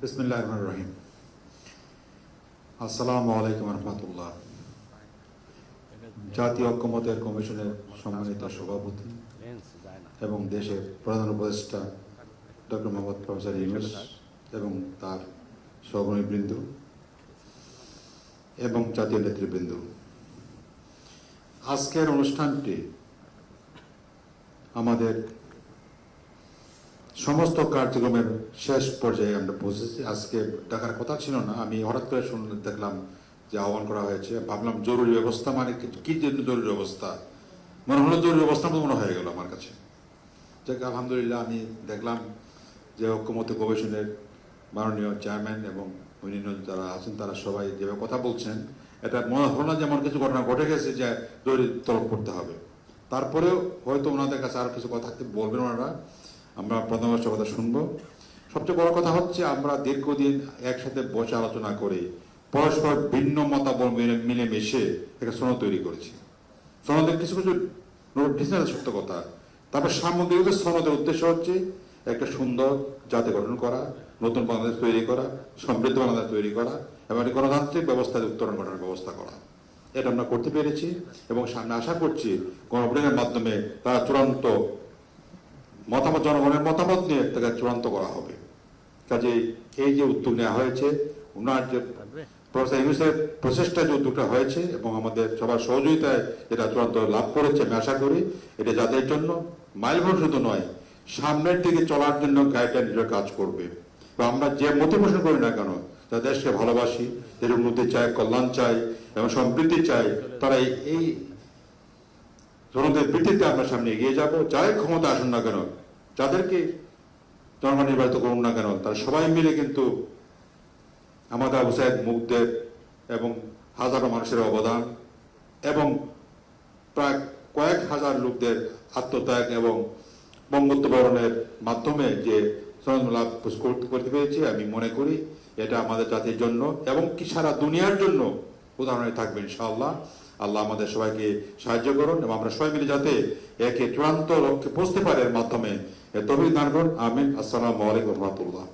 বিসমিল্লাহির রহমানির রহিম। আসসালামু আলাইকুম রহমতুল্লাহ। জাতীয় ঐক্যমত্যের কমিশনের সম্মানিত সভাপতি এবং দেশের প্রধান উপদেষ্টা ডক্টর মোহাম্মদ প্রফেসর ইউনূস এবং তার সহকর্মীবৃন্দ এবং জাতীয় নেতৃবৃন্দ, আজকের অনুষ্ঠানটি আমাদের সমস্ত কার্যক্রমের শেষ পর্যায়ে আমরা পৌঁছেছি। আজকে ডাকার কথা ছিল না, আমি হঠাৎ করে শুনলে দেখলাম যে আহ্বান করা হয়েছে। ভাবলাম জরুরি অবস্থা মানে কি জন্য জরুরি অবস্থা, মনে হলো জরুরি অবস্থা মনে হয়ে গেল আমার কাছে। যাক, আলহামদুলিল্লাহ আমি দেখলাম যে ঐক্যমত্য কমিশনের মাননীয় চেয়ারম্যান এবং অন্যান্য যারা আছেন তারা সবাই যেভাবে কথা বলছেন, এটা মনে হলো না যে এমন কিছু ঘটনা ঘটে গেছে যে জরুরি তলব করতে হবে। তারপরেও হয়তো ওনাদের কাছে আর কিছু কথা থাকতে বলবেন ওনারা, আমরা প্রধানমন্ত্রীর কথা শুনবো। সবচেয়ে বড় কথা হচ্ছে আমরা দীর্ঘদিন একসাথে বসে আলোচনা করে পরস্পর ভিন্ন মতামত মিলেমিশে একটা সনদ তৈরি করেছি। সনদের কিছু কিছু নোটিশনাল সত্য কথা, তারপর সামগ্রিক সনদের উদ্দেশ্য হচ্ছে একটা সুন্দর জাতি গঠন করা, নতুন বাংলাদেশ তৈরি করা, সমৃদ্ধ বাংলাদেশ তৈরি করা এবং একটি গণতান্ত্রিক ব্যবস্থায় উত্তরণ ঘটানোর ব্যবস্থা করা। এটা আমরা করতে পেরেছি এবং সামনে আশা করছি গণভোটের মাধ্যমে তারা চূড়ান্ত মতামত, জনগণের মতামত নিয়ে তাকে চূড়ান্ত করা হবে। কাজে এই যে উদ্যোগ নেওয়া হয়েছে, ওনার যে প্রফেসর ইউনূসের প্রচেষ্টা যে উদ্যোগটা হয়েছে এবং আমাদের সবার সহযোগিতায় এটা চূড়ান্ত লাভ করেছে, আমি আশা করি এটা যাদের জন্য মাইলফলক শুধু নয়, সামনের দিকে চলার জন্য গাইডলাইন হিসেবে কাজ করবে। বা আমরা যে মতে পোষণ করি না কেন, যারা দেশকে ভালোবাসি, এর উন্নতি চাই, কল্যাণ চাই এবং সমৃদ্ধি চাই, তারা এই জনদের ভিত্তিতে আমরা সামনে এগিয়ে যাব। যারাই ক্ষমতা আসুন না কেন, যাদেরকে জনগণ নির্বাচিত করুন না কেন, তারা সবাই মিলে কিন্তু আমাদের আবু সাইদ মুগ্ধের এবং হাজারো মানুষের অবদান এবং প্রায় কয়েক হাজার লোকদের আত্মত্যাগ এবং বঙ্গত্ব বরণের মাধ্যমে যে সনদ লাভ করতে পেরেছি, আমি মনে করি এটা আমাদের জাতির জন্য এবং কি সারা দুনিয়ার জন্য উদাহরণে থাকবে ইনশাআল্লাহ। আল্লাহ আমাদের সবাইকে সাহায্য করুন এবং আমরা সবাই মিলে যাতে একে চূড়ান্ত লক্ষ্যে পৌঁছতে পারে এর মাধ্যমে তৌফিক দান করুন। আমিন। আসসালামু আলাইকুম রহমতুল্লাহ।